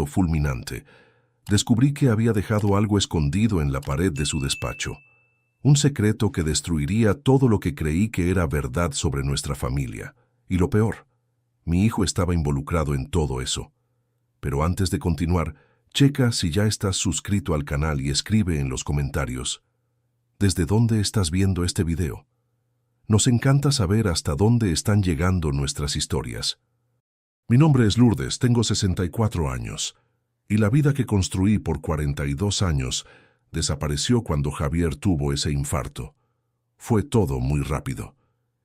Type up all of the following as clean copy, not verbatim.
fulminante. Descubrí que había dejado algo escondido en la pared de su despacho. Un secreto que destruiría todo lo que creí que era verdad sobre nuestra familia. Y lo peor, mi hijo estaba involucrado en todo eso. Pero antes de continuar, checa si ya estás suscrito al canal y escribe en los comentarios ¿desde dónde estás viendo este video? Nos encanta saber hasta dónde están llegando nuestras historias. Mi nombre es Lourdes, tengo 64 años, y la vida que construí por 42 años desapareció cuando Javier tuvo ese infarto. Fue todo muy rápido.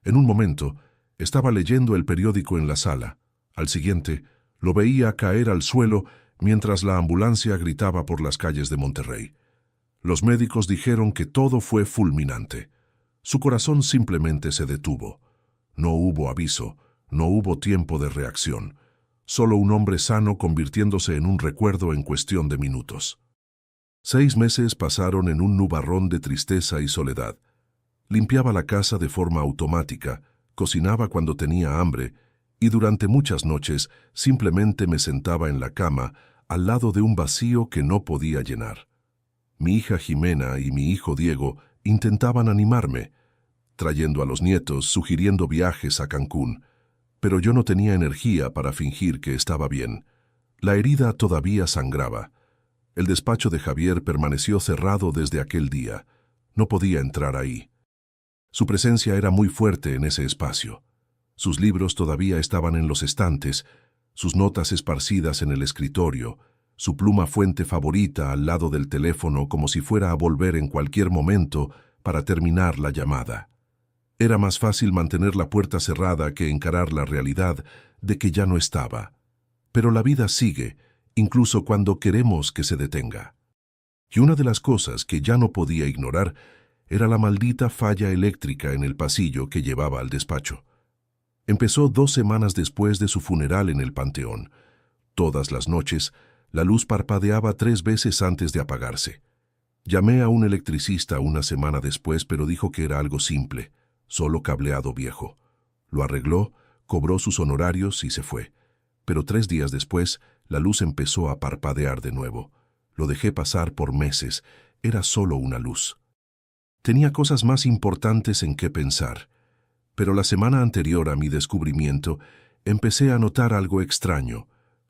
En un momento, estaba leyendo el periódico en la sala. Al siguiente, lo veía caer al suelo mientras la ambulancia gritaba por las calles de Monterrey. Los médicos dijeron que todo fue fulminante. Su corazón simplemente se detuvo. No hubo aviso, no hubo tiempo de reacción. Solo un hombre sano convirtiéndose en un recuerdo en cuestión de minutos. 6 meses pasaron en un nubarrón de tristeza y soledad. Limpiaba la casa de forma automática, cocinaba cuando tenía hambre, y durante muchas noches simplemente me sentaba en la cama, al lado de un vacío que no podía llenar. Mi hija Jimena y mi hijo Diego intentaban animarme, trayendo a los nietos, sugiriendo viajes a Cancún, pero yo no tenía energía para fingir que estaba bien. La herida todavía sangraba. El despacho de Javier permaneció cerrado desde aquel día. No podía entrar ahí. Su presencia era muy fuerte en ese espacio. Sus libros todavía estaban en los estantes, sus notas esparcidas en el escritorio, su pluma fuente favorita al lado del teléfono como si fuera a volver en cualquier momento para terminar la llamada. Era más fácil mantener la puerta cerrada que encarar la realidad de que ya no estaba. Pero la vida sigue, incluso cuando queremos que se detenga. Y una de las cosas que ya no podía ignorar era la maldita falla eléctrica en el pasillo que llevaba al despacho. Empezó 2 semanas después de su funeral en el Panteón. Todas las noches, la luz parpadeaba 3 veces antes de apagarse. Llamé a un electricista una semana después, pero dijo que era algo simple, solo cableado viejo. Lo arregló, cobró sus honorarios y se fue. Pero 3 días después, la luz empezó a parpadear de nuevo. Lo dejé pasar por meses. Era solo una luz. Tenía cosas más importantes en qué pensar. Pero la semana anterior a mi descubrimiento, empecé a notar algo extraño.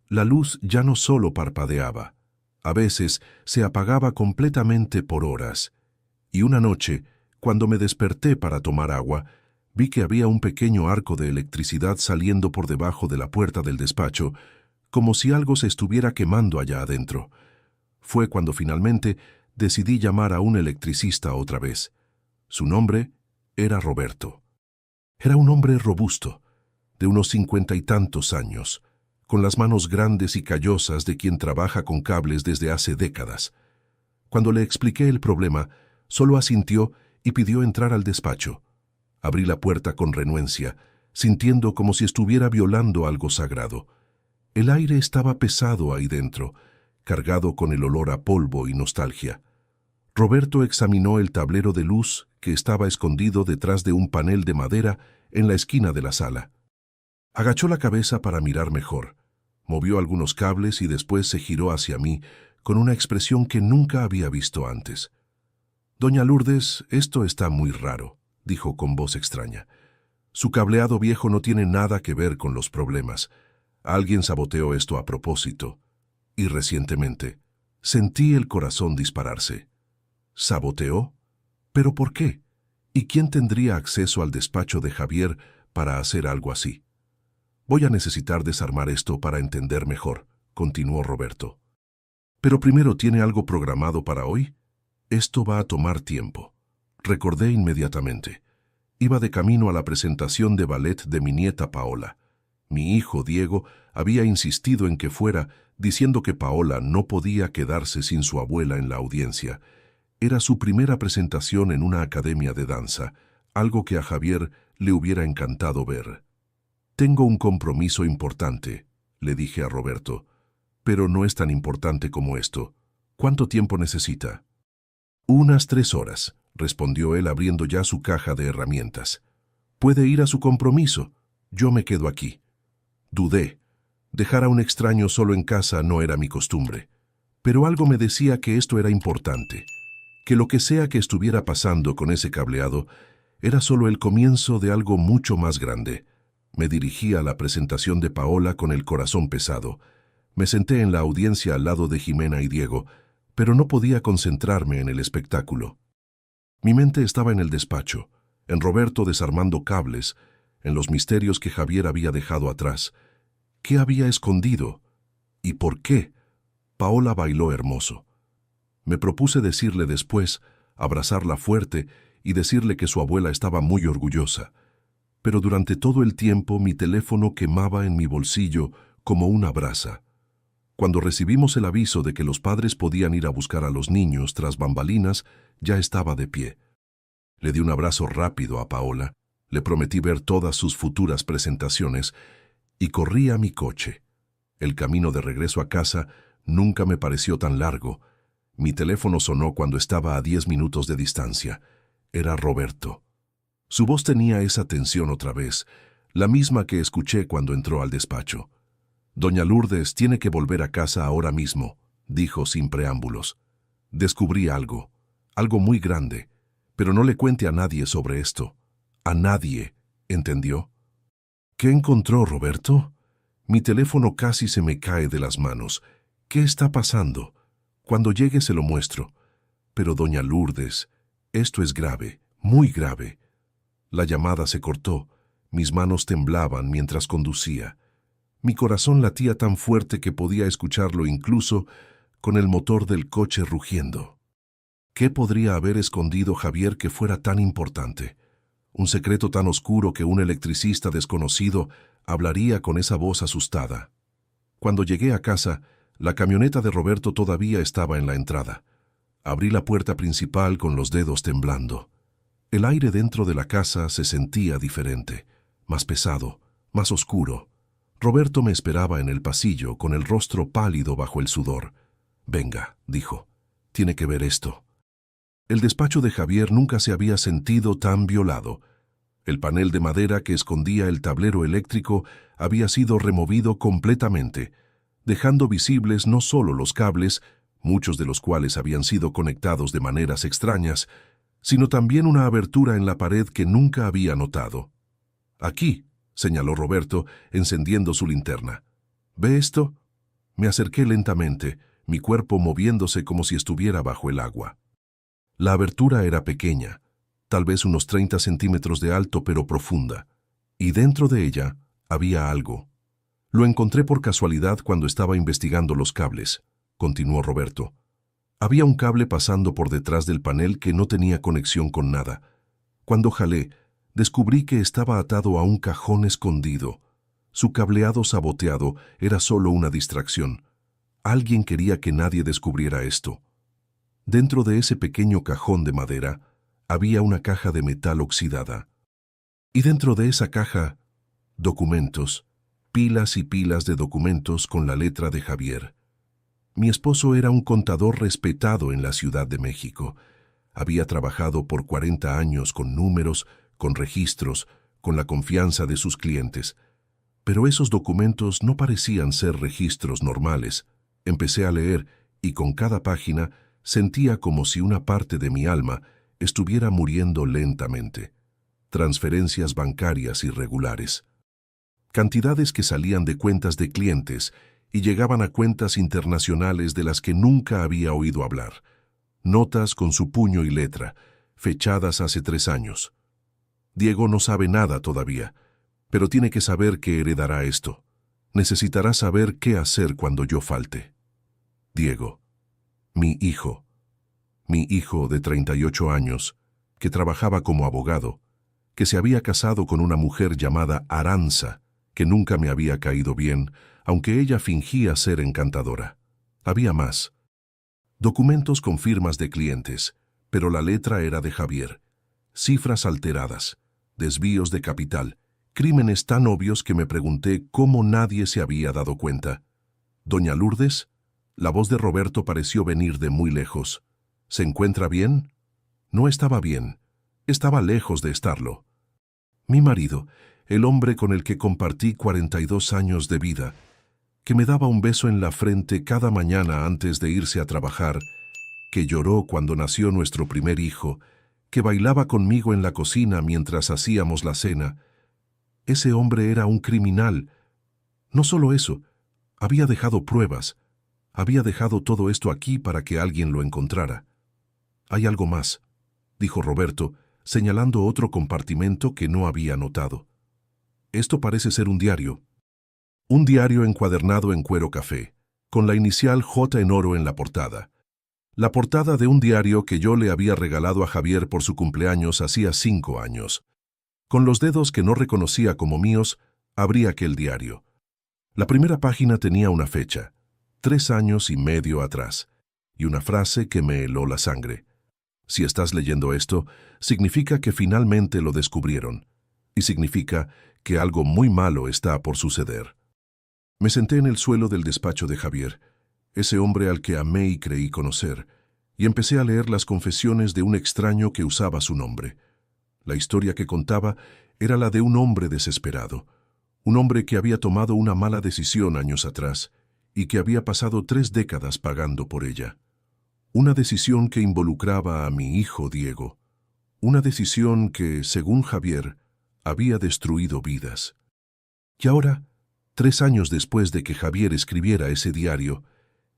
La luz ya no solo parpadeaba. A veces se apagaba completamente por horas. Y una noche, cuando me desperté para tomar agua, vi que había un pequeño arco de electricidad saliendo por debajo de la puerta del despacho, como si algo se estuviera quemando allá adentro. Fue cuando finalmente decidí llamar a un electricista otra vez. Su nombre era Roberto. Era un hombre robusto, de unos 50 y tantos años, con las manos grandes y callosas de quien trabaja con cables desde hace décadas. Cuando le expliqué el problema, solo asintió y pidió entrar al despacho. Abrí la puerta con renuencia, sintiendo como si estuviera violando algo sagrado. El aire estaba pesado ahí dentro, cargado con el olor a polvo y nostalgia. Roberto examinó el tablero de luz que estaba escondido detrás de un panel de madera en la esquina de la sala. Agachó la cabeza para mirar mejor, movió algunos cables y después se giró hacia mí con una expresión que nunca había visto antes. «Doña Lourdes, esto está muy raro», dijo con voz extraña. «Su cableado viejo no tiene nada que ver con los problemas. Alguien saboteó esto a propósito. Y recientemente sentí el corazón dispararse». ¿Saboteó? ¿Pero por qué? ¿Y quién tendría acceso al despacho de Javier para hacer algo así? «Voy a necesitar desarmar esto para entender mejor», continuó Roberto. «Pero primero, ¿tiene algo programado para hoy? Esto va a tomar tiempo». Recordé inmediatamente. Iba de camino a la presentación de ballet de mi nieta Paola. Mi hijo Diego había insistido en que fuera, diciendo que Paola no podía quedarse sin su abuela en la audiencia. Era su primera presentación en una academia de danza, algo que a Javier le hubiera encantado ver. «Tengo un compromiso importante», le dije a Roberto, «pero no es tan importante como esto. ¿Cuánto tiempo necesita?» «Unas 3 horas», respondió él abriendo ya su caja de herramientas. «Puede ir a su compromiso. Yo me quedo aquí». Dudé. Dejar a un extraño solo en casa no era mi costumbre, pero algo me decía que esto era importante, que lo que sea que estuviera pasando con ese cableado era solo el comienzo de algo mucho más grande. Me dirigí a la presentación de Paola con el corazón pesado. Me senté en la audiencia al lado de Jimena y Diego, pero no podía concentrarme en el espectáculo. Mi mente estaba en el despacho, en Roberto desarmando cables, en los misterios que Javier había dejado atrás. ¿Qué había escondido? ¿Y por qué? Paola bailó hermoso. Me propuse decirle después, abrazarla fuerte y decirle que su abuela estaba muy orgullosa. Pero durante todo el tiempo mi teléfono quemaba en mi bolsillo como una brasa. Cuando recibimos el aviso de que los padres podían ir a buscar a los niños tras bambalinas, ya estaba de pie. Le di un abrazo rápido a Paola, le prometí ver todas sus futuras presentaciones y corrí a mi coche. El camino de regreso a casa nunca me pareció tan largo. Mi teléfono sonó cuando estaba a 10 minutos de distancia. Era Roberto. Su voz tenía esa tensión otra vez, la misma que escuché cuando entró al despacho. «Doña Lourdes tiene que volver a casa ahora mismo», dijo sin preámbulos. «Descubrí algo muy grande, pero no le cuente a nadie sobre esto. A nadie, ¿entendió?» «¿Qué encontró, Roberto?» Mi teléfono casi se me cae de las manos. «¿Qué está pasando?» «Cuando llegue se lo muestro». «Pero, doña Lourdes, esto es grave, muy grave». La llamada se cortó. Mis manos temblaban mientras conducía. Mi corazón latía tan fuerte que podía escucharlo incluso con el motor del coche rugiendo. ¿Qué podría haber escondido Javier que fuera tan importante? Un secreto tan oscuro que un electricista desconocido hablaría con esa voz asustada. Cuando llegué a casa, la camioneta de Roberto todavía estaba en la entrada. Abrí la puerta principal con los dedos temblando. El aire dentro de la casa se sentía diferente, más pesado, más oscuro. Roberto me esperaba en el pasillo, con el rostro pálido bajo el sudor. «Venga», dijo, «tiene que ver esto». El despacho de Javier nunca se había sentido tan violado. El panel de madera que escondía el tablero eléctrico había sido removido completamente, dejando visibles no solo los cables, muchos de los cuales habían sido conectados de maneras extrañas, sino también una abertura en la pared que nunca había notado. «Aquí», señaló Roberto, encendiendo su linterna. «¿Ve esto?» Me acerqué lentamente, mi cuerpo moviéndose como si estuviera bajo el agua. La abertura era pequeña, tal vez unos 30 centímetros de alto, pero profunda, y dentro de ella había algo. «Lo encontré por casualidad cuando estaba investigando los cables», continuó Roberto. «Había un cable pasando por detrás del panel que no tenía conexión con nada. Cuando jalé, descubrí que estaba atado a un cajón escondido. Su cableado saboteado era solo una distracción. Alguien quería que nadie descubriera esto. Dentro de ese pequeño cajón de madera había una caja de metal oxidada. Y dentro de esa caja, documentos, pilas y pilas de documentos con la letra de Javier. Mi esposo era un contador respetado en la Ciudad de México. Había trabajado por 40 años con números, con registros, con la confianza de sus clientes. Pero esos documentos no parecían ser registros normales. Empecé a leer y con cada página sentía como si una parte de mi alma estuviera muriendo lentamente. Transferencias bancarias irregulares. Cantidades que salían de cuentas de clientes y llegaban a cuentas internacionales de las que nunca había oído hablar. Notas con su puño y letra, fechadas hace 3 años. Diego no sabe nada todavía, pero tiene que saber que heredará esto. Necesitará saber qué hacer cuando yo falte. Diego, mi hijo de 38 años, que trabajaba como abogado, que se había casado con una mujer llamada Aranza, que nunca me había caído bien, aunque ella fingía ser encantadora. Había más. Documentos con firmas de clientes, pero la letra era de Javier. Cifras alteradas, desvíos de capital, crímenes tan obvios que me pregunté cómo nadie se había dado cuenta. «¿Doña Lourdes?» La voz de Roberto pareció venir de muy lejos. «¿Se encuentra bien?» No estaba bien. Estaba lejos de estarlo. Mi marido, el hombre con el que compartí 42 años de vida, que me daba un beso en la frente cada mañana antes de irse a trabajar, que lloró cuando nació nuestro primer hijo, que bailaba conmigo en la cocina mientras hacíamos la cena. Ese hombre era un criminal. No solo eso, había dejado pruebas. Había dejado todo esto aquí para que alguien lo encontrara. «Hay algo más», dijo Roberto, señalando otro compartimento que no había notado. «Esto parece ser un diario». Un diario encuadernado en cuero café, con la inicial J en oro en la portada. La portada de un diario que yo le había regalado a Javier por su cumpleaños hacía 5 años. Con los dedos que no reconocía como míos, abrí aquel diario. La primera página tenía una fecha, 3 años y medio atrás, y una frase que me heló la sangre. Si estás leyendo esto, significa que finalmente lo descubrieron, y significa que algo muy malo está por suceder. Me senté en el suelo del despacho de Javier, ese hombre al que amé y creí conocer, y empecé a leer las confesiones de un extraño que usaba su nombre. La historia que contaba era la de un hombre desesperado, un hombre que había tomado una mala decisión años atrás y que había pasado 3 décadas pagando por ella. Una decisión que involucraba a mi hijo Diego, una decisión que, según Javier, había destruido vidas. Y ahora, 3 años después de que Javier escribiera ese diario,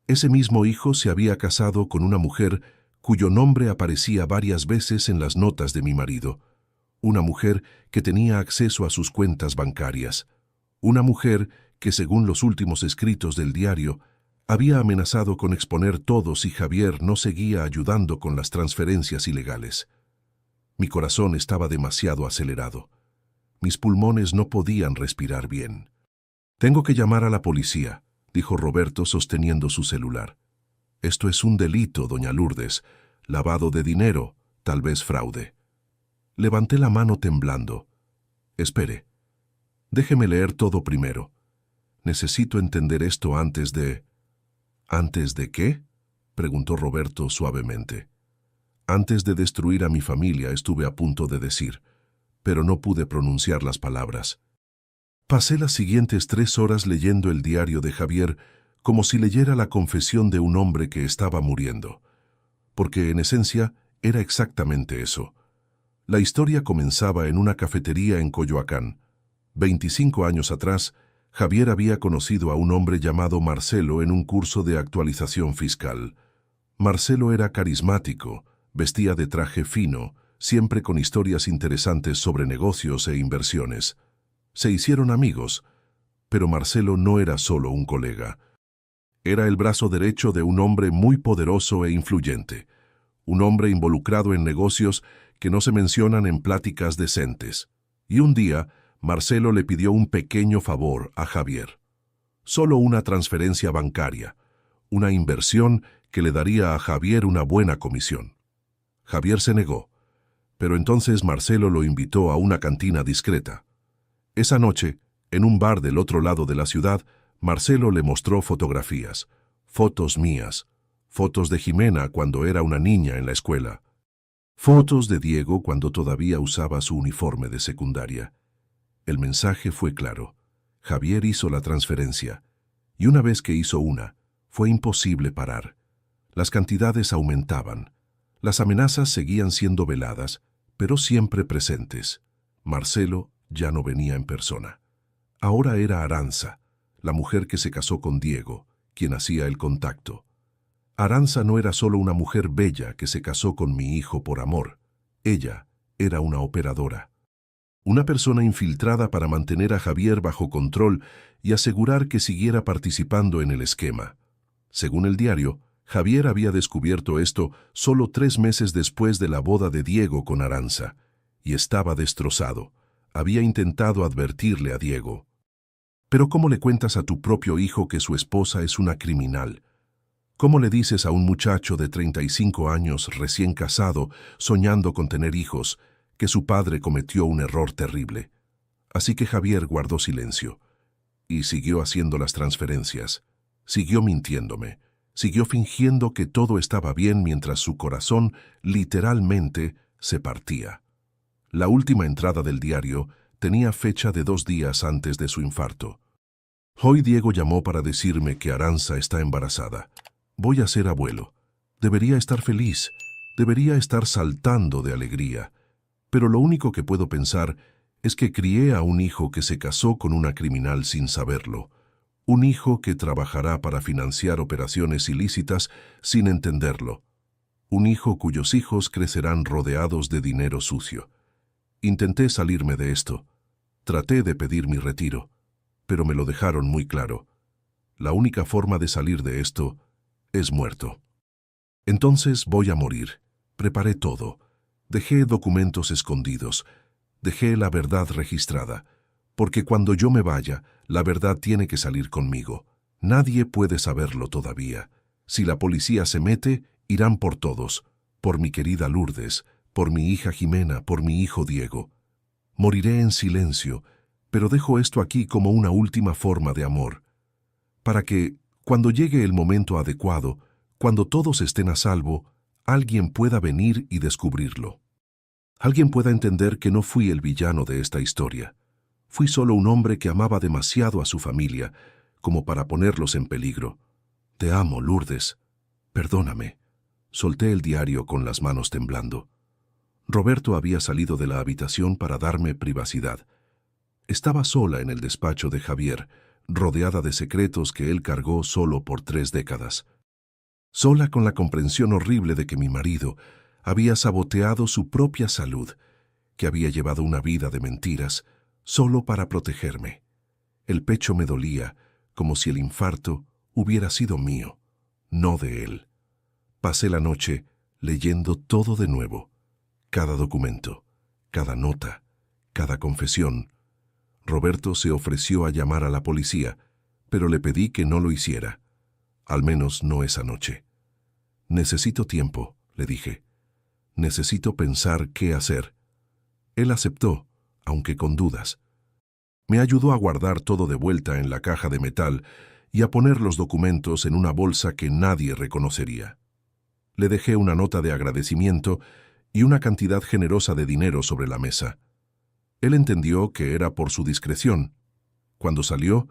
ese mismo hijo se había casado con una mujer cuyo nombre aparecía varias veces en las notas de mi marido, una mujer que tenía acceso a sus cuentas bancarias, una mujer que, según los últimos escritos del diario, había amenazado con exponer todo si Javier no seguía ayudando con las transferencias ilegales. Mi corazón estaba demasiado acelerado. Mis pulmones no podían respirar bien. «Tengo que llamar a la policía», dijo Roberto sosteniendo su celular. «Esto es un delito, doña Lourdes. Lavado de dinero, tal vez fraude». Levanté la mano temblando. «Espere. Déjeme leer todo primero. Necesito entender esto antes de...» «¿Antes de qué?», preguntó Roberto suavemente. «Antes de destruir a mi familia», estuve a punto de decir, pero no pude pronunciar las palabras. Pasé las siguientes 3 horas leyendo el diario de Javier como si leyera la confesión de un hombre que estaba muriendo, porque en esencia era exactamente eso. La historia comenzaba en una cafetería en Coyoacán. 25 años atrás, Javier había conocido a un hombre llamado Marcelo en un curso de actualización fiscal. Marcelo era carismático, vestía de traje fino, siempre con historias interesantes sobre negocios e inversiones. Se hicieron amigos, pero Marcelo no era solo un colega. Era el brazo derecho de un hombre muy poderoso e influyente, un hombre involucrado en negocios que no se mencionan en pláticas decentes. Y un día, Marcelo le pidió un pequeño favor a Javier. Solo una transferencia bancaria, una inversión que le daría a Javier una buena comisión. Javier se negó, pero entonces Marcelo lo invitó a una cantina discreta. Esa noche, en un bar del otro lado de la ciudad, Marcelo le mostró fotografías, fotos mías, fotos de Jimena cuando era una niña en la escuela, fotos de Diego cuando todavía usaba su uniforme de secundaria. El mensaje fue claro. Javier hizo la transferencia, y una vez que hizo una, fue imposible parar. Las cantidades aumentaban. Las amenazas seguían siendo veladas, pero siempre presentes. Marcelo ya no venía en persona. Ahora era Aranza, la mujer que se casó con Diego, quien hacía el contacto. Aranza no era solo una mujer bella que se casó con mi hijo por amor. Ella era una operadora. Una persona infiltrada para mantener a Javier bajo control y asegurar que siguiera participando en el esquema. Según el diario, Javier había descubierto esto solo 3 meses después de la boda de Diego con Aranza, y estaba destrozado. Había intentado advertirle a Diego. Pero ¿cómo le cuentas a tu propio hijo que su esposa es una criminal? ¿Cómo le dices a un muchacho de 35 años recién casado, soñando con tener hijos, que su padre cometió un error terrible? Así que Javier guardó silencio y siguió haciendo las transferencias. Siguió mintiéndome. Siguió fingiendo que todo estaba bien mientras su corazón literalmente se partía. La última entrada del diario tenía fecha de 2 días antes de su infarto. Hoy Diego llamó para decirme que Aranza está embarazada. Voy a ser abuelo. Debería estar feliz. Debería estar saltando de alegría. Pero lo único que puedo pensar es que crié a un hijo que se casó con una criminal sin saberlo. Un hijo que trabajará para financiar operaciones ilícitas sin entenderlo. Un hijo cuyos hijos crecerán rodeados de dinero sucio. Intenté salirme de esto. Traté de pedir mi retiro, pero me lo dejaron muy claro. La única forma de salir de esto es muerto. Entonces voy a morir. Preparé todo. Dejé documentos escondidos. Dejé la verdad registrada. Porque cuando yo me vaya, la verdad tiene que salir conmigo. Nadie puede saberlo todavía. Si la policía se mete, irán por todos. Por mi querida Lourdes, por mi hija Jimena, por mi hijo Diego. Moriré en silencio, pero dejo esto aquí como una última forma de amor. Para que, cuando llegue el momento adecuado, cuando todos estén a salvo, alguien pueda venir y descubrirlo. Alguien pueda entender que no fui el villano de esta historia. Fui solo un hombre que amaba demasiado a su familia, como para ponerlos en peligro. Te amo, Lourdes. Perdóname. Solté el diario con las manos temblando. Roberto había salido de la habitación para darme privacidad. Estaba sola en el despacho de Javier, rodeada de secretos que él cargó solo por 3 décadas. Sola con la comprensión horrible de que mi marido había saboteado su propia salud, que había llevado una vida de mentiras, solo para protegerme. El pecho me dolía, como si el infarto hubiera sido mío, no de él. Pasé la noche leyendo todo de nuevo, cada documento, cada nota, cada confesión. Roberto se ofreció a llamar a la policía, pero le pedí que no lo hiciera, al menos no esa noche. Necesito tiempo, le dije. Necesito pensar qué hacer. Él aceptó, aunque con dudas. Me ayudó a guardar todo de vuelta en la caja de metal y a poner los documentos en una bolsa que nadie reconocería. Le dejé una nota de agradecimiento y una cantidad generosa de dinero sobre la mesa. Él entendió que era por su discreción. Cuando salió,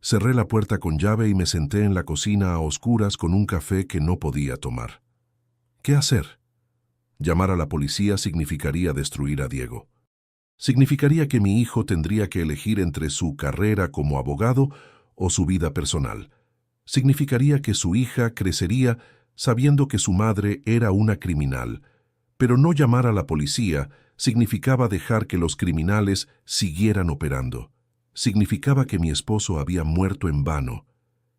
cerré la puerta con llave y me senté en la cocina a oscuras con un café que no podía tomar. ¿Qué hacer? Llamar a la policía significaría destruir a Diego. Significaría que mi hijo tendría que elegir entre su carrera como abogado o su vida personal. Significaría que su hija crecería sabiendo que su madre era una criminal. Pero no llamar a la policía significaba dejar que los criminales siguieran operando. Significaba que mi esposo había muerto en vano.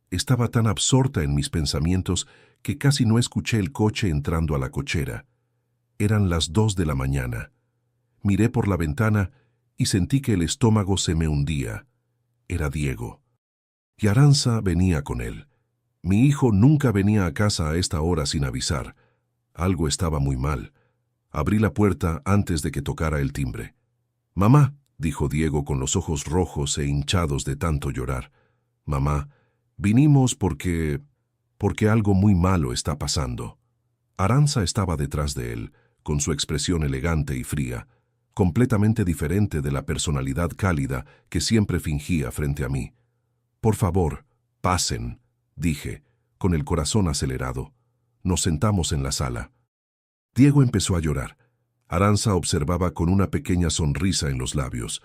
Estaba tan absorta en mis pensamientos que casi no escuché el coche entrando a la cochera. Eran las 2 de la mañana. Miré por la ventana y sentí que el estómago se me hundía. Era Diego. Y Aranza venía con él. Mi hijo nunca venía a casa a esta hora sin avisar. Algo estaba muy mal. Abrí la puerta antes de que tocara el timbre. «Mamá», dijo Diego con los ojos rojos e hinchados de tanto llorar. «Mamá, vinimos porque algo muy malo está pasando». Aranza estaba detrás de él, con su expresión elegante y fría, completamente diferente de la personalidad cálida que siempre fingía frente a mí. «Por favor, pasen», dije, con el corazón acelerado. Nos sentamos en la sala. Diego empezó a llorar. Aranza observaba con una pequeña sonrisa en los labios.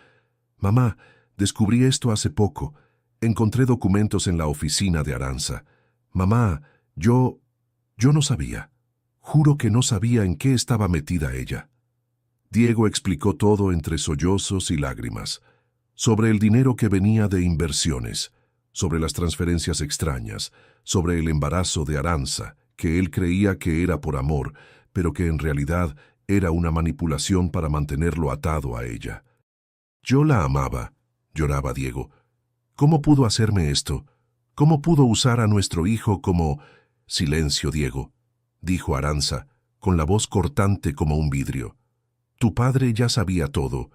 «Mamá, descubrí esto hace poco. Encontré documentos en la oficina de Aranza. Mamá, yo no sabía. Juro que no sabía en qué estaba metida ella». Diego explicó todo entre sollozos y lágrimas. Sobre el dinero que venía de inversiones, sobre las transferencias extrañas, sobre el embarazo de Aranza, que él creía que era por amor, pero que en realidad era una manipulación para mantenerlo atado a ella. «Yo la amaba», lloraba Diego. «¿Cómo pudo hacerme esto? ¿Cómo pudo usar a nuestro hijo como...» «Silencio, Diego», dijo Aranza, con la voz cortante como un vidrio. «Tu padre ya sabía todo,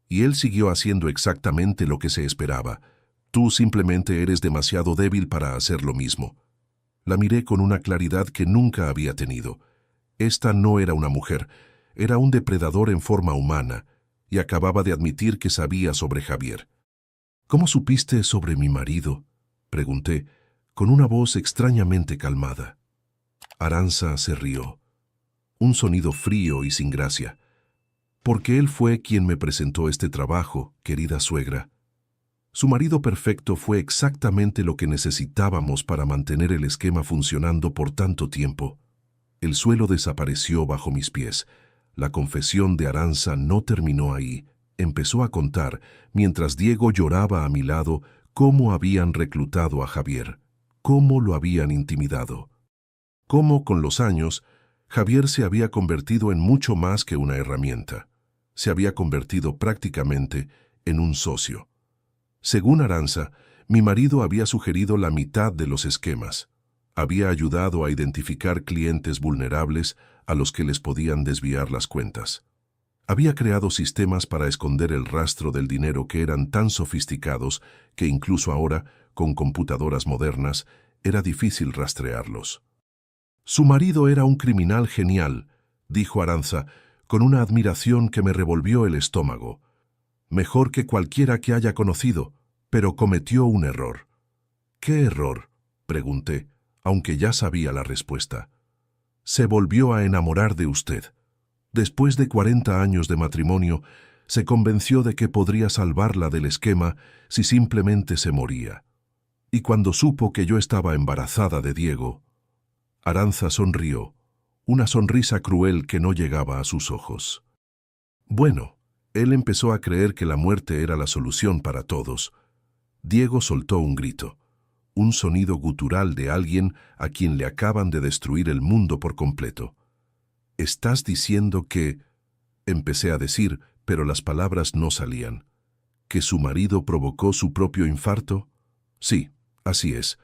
y él siguió haciendo exactamente lo que se esperaba. Tú simplemente eres demasiado débil para hacer lo mismo». La miré con una claridad que nunca había tenido. Esta no era una mujer, era un depredador en forma humana, y acababa de admitir que sabía sobre Javier. ¿Cómo supiste sobre mi marido?, pregunté, con una voz extrañamente calmada. Arantxa se rió. Un sonido frío y sin gracia. Porque él fue quien me presentó este trabajo, querida suegra. Su marido perfecto fue exactamente lo que necesitábamos para mantener el esquema funcionando por tanto tiempo. El suelo desapareció bajo mis pies. La confesión de Arantxa no terminó ahí. Empezó a contar, mientras Diego lloraba a mi lado, cómo habían reclutado a Javier, cómo lo habían intimidado. Cómo, con los años, Javier se había convertido en mucho más que una herramienta. Se había convertido prácticamente en un socio. Según Arantxa, mi marido había sugerido la mitad de los esquemas. Había ayudado a identificar clientes vulnerables a los que les podían desviar las cuentas. Había creado sistemas para esconder el rastro del dinero que eran tan sofisticados que incluso ahora, con computadoras modernas, era difícil rastrearlos. Su marido era un criminal genial, dijo Arantxa, con una admiración que me revolvió el estómago. Mejor que cualquiera que haya conocido, pero cometió un error. ¿Qué error?, pregunté, aunque ya sabía la respuesta. Se volvió a enamorar de usted. Después de 40 años de matrimonio, se convenció de que podría salvarla del esquema si simplemente se moría. Y cuando supo que yo estaba embarazada de Diego, Arantxa sonrió, una sonrisa cruel que no llegaba a sus ojos. Bueno, él empezó a creer que la muerte era la solución para todos. Diego soltó un grito, un sonido gutural de alguien a quien le acaban de destruir el mundo por completo. ¿Estás diciendo que...? Empecé a decir, pero las palabras no salían. ¿Que su marido provocó su propio infarto? Sí, así es.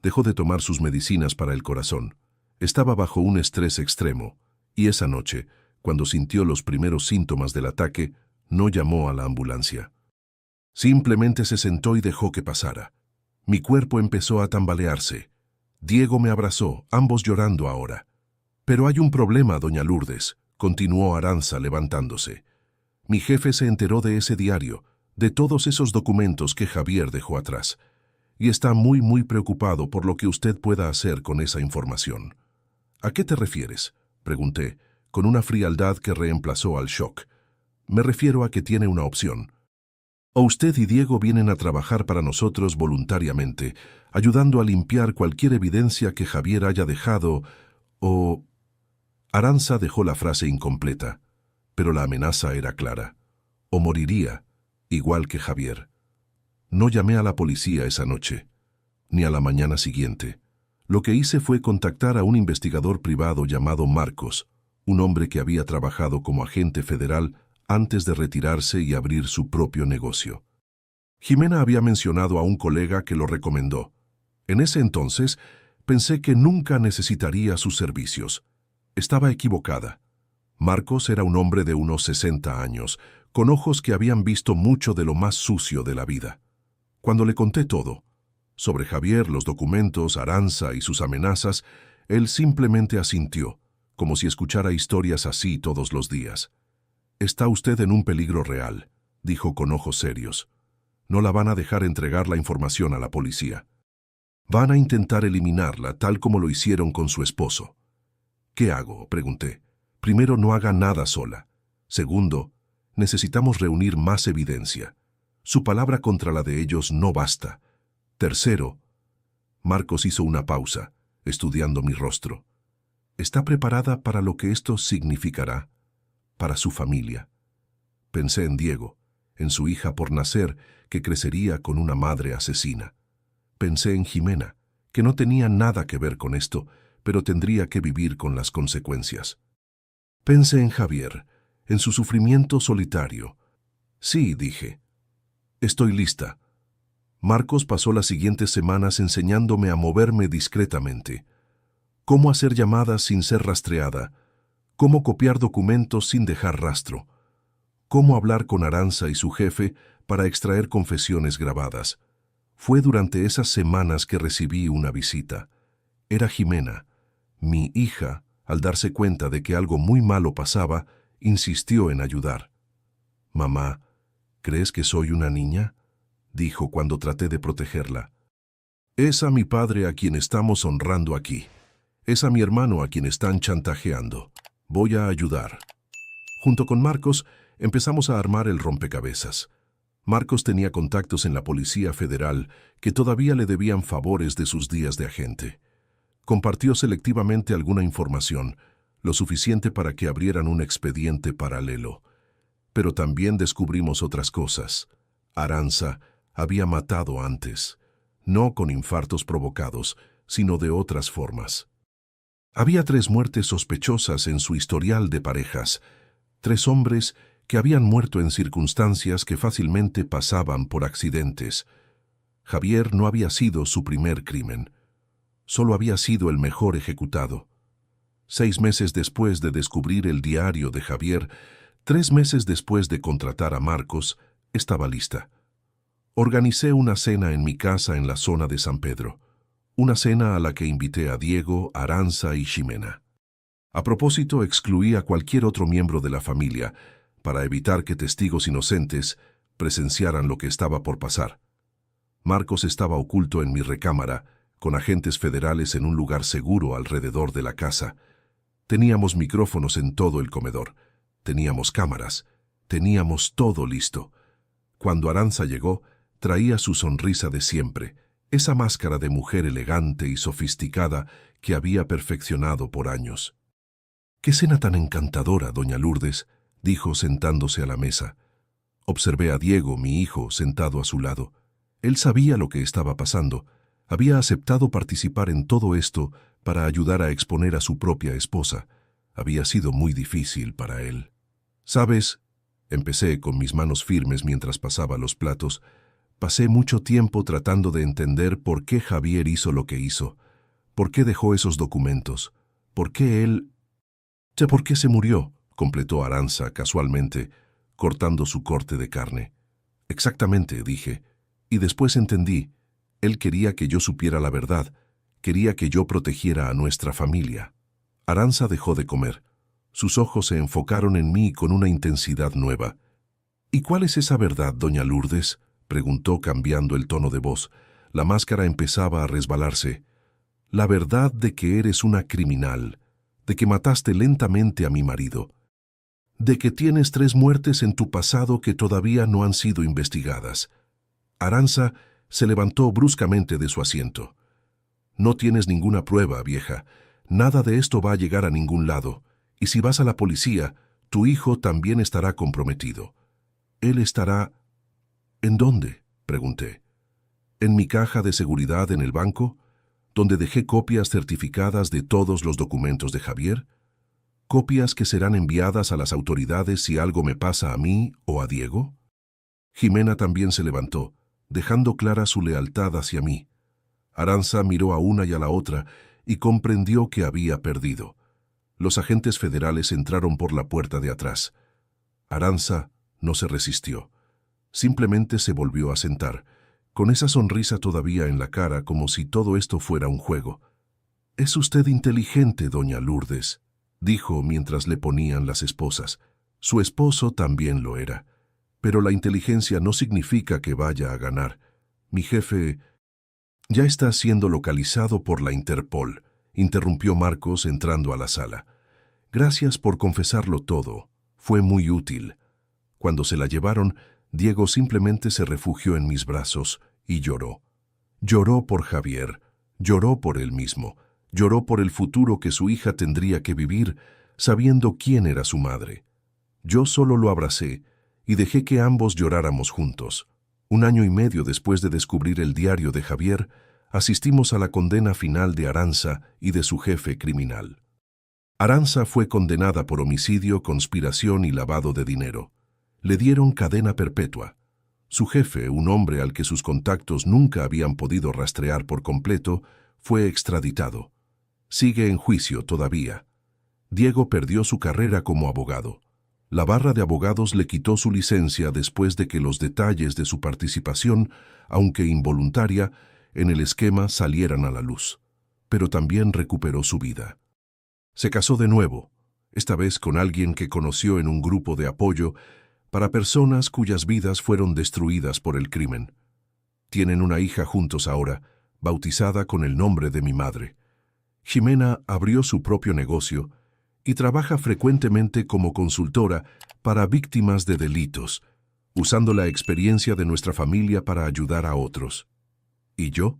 Dejó de tomar sus medicinas para el corazón. Estaba bajo un estrés extremo, y esa noche, cuando sintió los primeros síntomas del ataque, no llamó a la ambulancia. Simplemente se sentó y dejó que pasara. Mi cuerpo empezó a tambalearse. Diego me abrazó, ambos llorando ahora. Pero hay un problema, doña Lourdes, continuó Arantxa levantándose. Mi jefe se enteró de ese diario, de todos esos documentos que Javier dejó atrás, y está muy preocupado por lo que usted pueda hacer con esa información. ¿A qué te refieres?, pregunté, con una frialdad que reemplazó al shock. Me refiero a que tiene una opción. O usted y Diego vienen a trabajar para nosotros voluntariamente, ayudando a limpiar cualquier evidencia que Javier haya dejado, o... Arantxa dejó la frase incompleta, pero la amenaza era clara. O moriría, igual que Javier. No llamé a la policía esa noche, ni a la mañana siguiente. Lo que hice fue contactar a un investigador privado llamado Marcos, un hombre que había trabajado como agente federal antes de retirarse y abrir su propio negocio. Jimena había mencionado a un colega que lo recomendó. En ese entonces, pensé que nunca necesitaría sus servicios. Estaba equivocada. Marcos era un hombre de unos 60 años, con ojos que habían visto mucho de lo más sucio de la vida. Cuando le conté todo, sobre Javier, los documentos, Arantxa y sus amenazas, él simplemente asintió, como si escuchara historias así todos los días. «Está usted en un peligro real», dijo con ojos serios. «No la van a dejar entregar la información a la policía. Van a intentar eliminarla tal como lo hicieron con su esposo». «¿Qué hago?», pregunté. «Primero, no haga nada sola. Segundo, necesitamos reunir más evidencia. Su palabra contra la de ellos no basta. Tercero...» Marcos hizo una pausa, estudiando mi rostro. «¿Está preparada para lo que esto significará? Para su familia». Pensé en Diego, en su hija por nacer, que crecería con una madre asesina. Pensé en Jimena, que no tenía nada que ver con esto, pero tendría que vivir con las consecuencias. Pensé en Javier, en su sufrimiento solitario. «Sí», dije. «Estoy lista». Marcos pasó las siguientes semanas enseñándome a moverme discretamente. Cómo hacer llamadas sin ser rastreada, cómo copiar documentos sin dejar rastro, cómo hablar con Arantxa y su jefe para extraer confesiones grabadas. Fue durante esas semanas que recibí una visita. Era Jimena. Mi hija, al darse cuenta de que algo muy malo pasaba, insistió en ayudar. «Mamá, ¿crees que soy una niña? dijo cuando traté de protegerla. Es a mi padre a quien estamos honrando aquí. Es a mi hermano a quien están chantajeando. Voy a ayudar. Junto con Marcos, empezamos a armar el rompecabezas. Marcos tenía contactos en la Policía Federal que todavía le debían favores de sus días de agente. Compartió selectivamente alguna información, lo suficiente para que abrieran un expediente paralelo. Pero también descubrimos otras cosas. Arantxa había matado antes, no con infartos provocados, sino de otras formas. Había 3 muertes sospechosas en su historial de parejas, 3 hombres que habían muerto en circunstancias que fácilmente pasaban por accidentes. Javier no había sido su primer crimen, solo había sido el mejor ejecutado. 6 meses después de descubrir el diario de Javier, 3 meses después de contratar a Marcos, estaba lista. Organicé una cena en mi casa en la zona de San Pedro, una cena a la que invité a Diego, Arantxa y Ximena. A propósito, excluí a cualquier otro miembro de la familia, para evitar que testigos inocentes presenciaran lo que estaba por pasar. Marcos estaba oculto en mi recámara, con agentes federales en un lugar seguro alrededor de la casa. Teníamos micrófonos en todo el comedor, teníamos cámaras, teníamos todo listo. Cuando Arantxa llegó, traía su sonrisa de siempre, esa máscara de mujer elegante y sofisticada que había perfeccionado por años. «¡Qué cena tan encantadora, doña Lourdes!», dijo sentándose a la mesa. Observé a Diego, mi hijo, sentado a su lado. Él sabía lo que estaba pasando. Había aceptado participar en todo esto para ayudar a exponer a su propia esposa. Había sido muy difícil para él. «¿Sabes?», empecé con mis manos firmes mientras pasaba los platos. «Pasé mucho tiempo tratando de entender por qué Javier hizo lo que hizo. ¿Por qué dejó esos documentos? ¿Por qué él...?» «¿Ya por qué se murió?», completó Arantxa casualmente, cortando su corte de carne. «Exactamente», dije, y después entendí. Él quería que yo supiera la verdad, quería que yo protegiera a nuestra familia. Arantxa dejó de comer. Sus ojos se enfocaron en mí con una intensidad nueva. «¿Y cuál es esa verdad, doña Lourdes?», preguntó cambiando el tono de voz. La máscara empezaba a resbalarse. «La verdad de que eres una criminal, de que mataste lentamente a mi marido, de que tienes 3 muertes en tu pasado que todavía no han sido investigadas». Arantxa se levantó bruscamente de su asiento. «No tienes ninguna prueba, vieja. Nada de esto va a llegar a ningún lado. Y si vas a la policía, tu hijo también estará comprometido». «Él estará...» «¿En dónde?», pregunté. «¿En mi caja de seguridad en el banco, donde dejé copias certificadas de todos los documentos de Javier? Copias que serán enviadas a las autoridades si algo me pasa a mí o a Diego». Ximena también se levantó, dejando clara su lealtad hacia mí. Arantxa miró a una y a la otra y comprendió que había perdido. Los agentes federales entraron por la puerta de atrás. Arantxa no se resistió. Simplemente se volvió a sentar, con esa sonrisa todavía en la cara como si todo esto fuera un juego. «Es usted inteligente, doña Lourdes», dijo mientras le ponían las esposas. Su esposo también lo era. Pero la inteligencia no significa que vaya a ganar. Mi jefe ya está siendo localizado por la Interpol, interrumpió Marcos entrando a la sala. «Gracias por confesarlo todo. Fue muy útil». Cuando se la llevaron, Diego simplemente se refugió en mis brazos y lloró. Lloró por Javier, lloró por él mismo, lloró por el futuro que su hija tendría que vivir sabiendo quién era su madre. Yo solo lo abracé y dejé que ambos lloráramos juntos. 1 año y medio después de descubrir el diario de Javier, asistimos a la condena final de Arantxa y de su jefe criminal. Arantxa fue condenada por homicidio, conspiración y lavado de dinero. Le dieron cadena perpetua. Su jefe, un hombre al que sus contactos nunca habían podido rastrear por completo, fue extraditado. Sigue en juicio todavía. Diego perdió su carrera como abogado. La barra de abogados le quitó su licencia después de que los detalles de su participación, aunque involuntaria, en el esquema salieran a la luz. Pero también recuperó su vida. Se casó de nuevo, esta vez con alguien que conoció en un grupo de apoyo para personas cuyas vidas fueron destruidas por el crimen. Tienen una hija juntos ahora, bautizada con el nombre de mi madre. Jimena abrió su propio negocio y trabaja frecuentemente como consultora para víctimas de delitos, usando la experiencia de nuestra familia para ayudar a otros. ¿Y yo?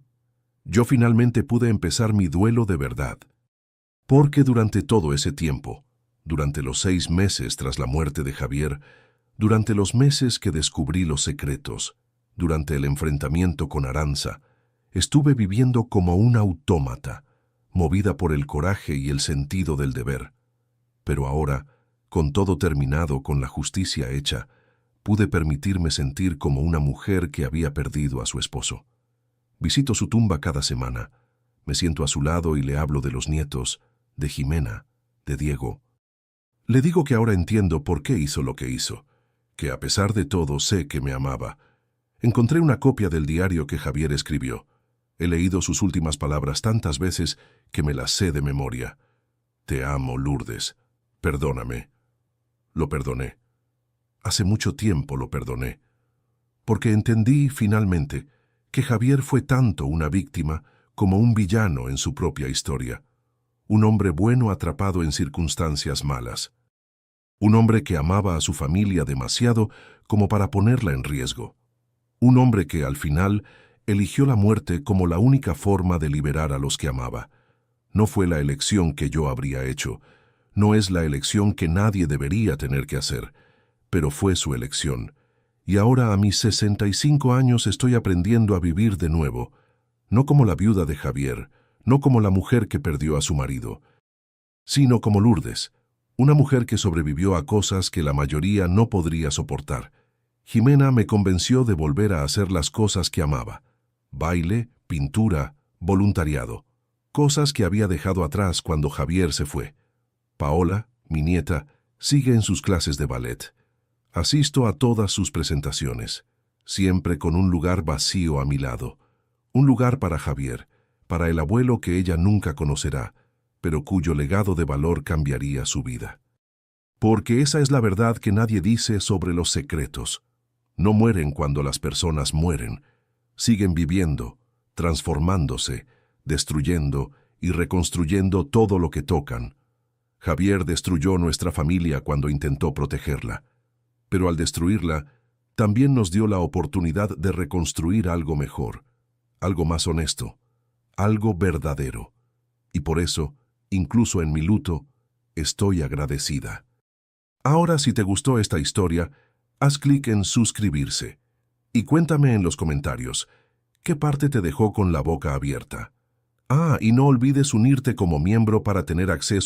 Yo finalmente pude empezar mi duelo de verdad. Porque durante todo ese tiempo, durante los 6 meses tras la muerte de Javier, durante los meses que descubrí los secretos, durante el enfrentamiento con Aranza, estuve viviendo como un autómata, movida por el coraje y el sentido del deber. Pero ahora, con todo terminado, con la justicia hecha, pude permitirme sentir como una mujer que había perdido a su esposo. Visito su tumba cada semana, me siento a su lado y le hablo de los nietos, de Jimena, de Diego. Le digo que ahora entiendo por qué hizo lo que hizo, que a pesar de todo sé que me amaba. Encontré una copia del diario que Javier escribió. He leído sus últimas palabras tantas veces que me las sé de memoria. Te amo, Lourdes. Perdóname. Lo perdoné. Hace mucho tiempo lo perdoné. Porque entendí, finalmente, que Javier fue tanto una víctima como un villano en su propia historia. Un hombre bueno atrapado en circunstancias malas. Un hombre que amaba a su familia demasiado como para ponerla en riesgo. Un hombre que, al final, eligió la muerte como la única forma de liberar a los que amaba. No fue la elección que yo habría hecho. No es la elección que nadie debería tener que hacer, pero fue su elección. Y ahora a mis 65 años estoy aprendiendo a vivir de nuevo, no como la viuda de Javier, no como la mujer que perdió a su marido, sino como Lourdes, una mujer que sobrevivió a cosas que la mayoría no podría soportar. Jimena me convenció de volver a hacer las cosas que amaba: baile, pintura, voluntariado, cosas que había dejado atrás cuando Javier se fue. Paola, mi nieta, sigue en sus clases de ballet. Asisto a todas sus presentaciones, siempre con un lugar vacío a mi lado. Un lugar para Javier, para el abuelo que ella nunca conocerá, pero cuyo legado de valor cambiaría su vida. Porque esa es la verdad que nadie dice sobre los secretos. No mueren cuando las personas mueren. Siguen viviendo, transformándose, destruyendo y reconstruyendo todo lo que tocan. Javier destruyó nuestra familia cuando intentó protegerla. Pero al destruirla, también nos dio la oportunidad de reconstruir algo mejor, algo más honesto, algo verdadero. Y por eso, incluso en mi luto, estoy agradecida. Ahora, si te gustó esta historia, haz clic en suscribirse y cuéntame en los comentarios qué parte te dejó con la boca abierta. Y no olvides unirte como miembro para tener acceso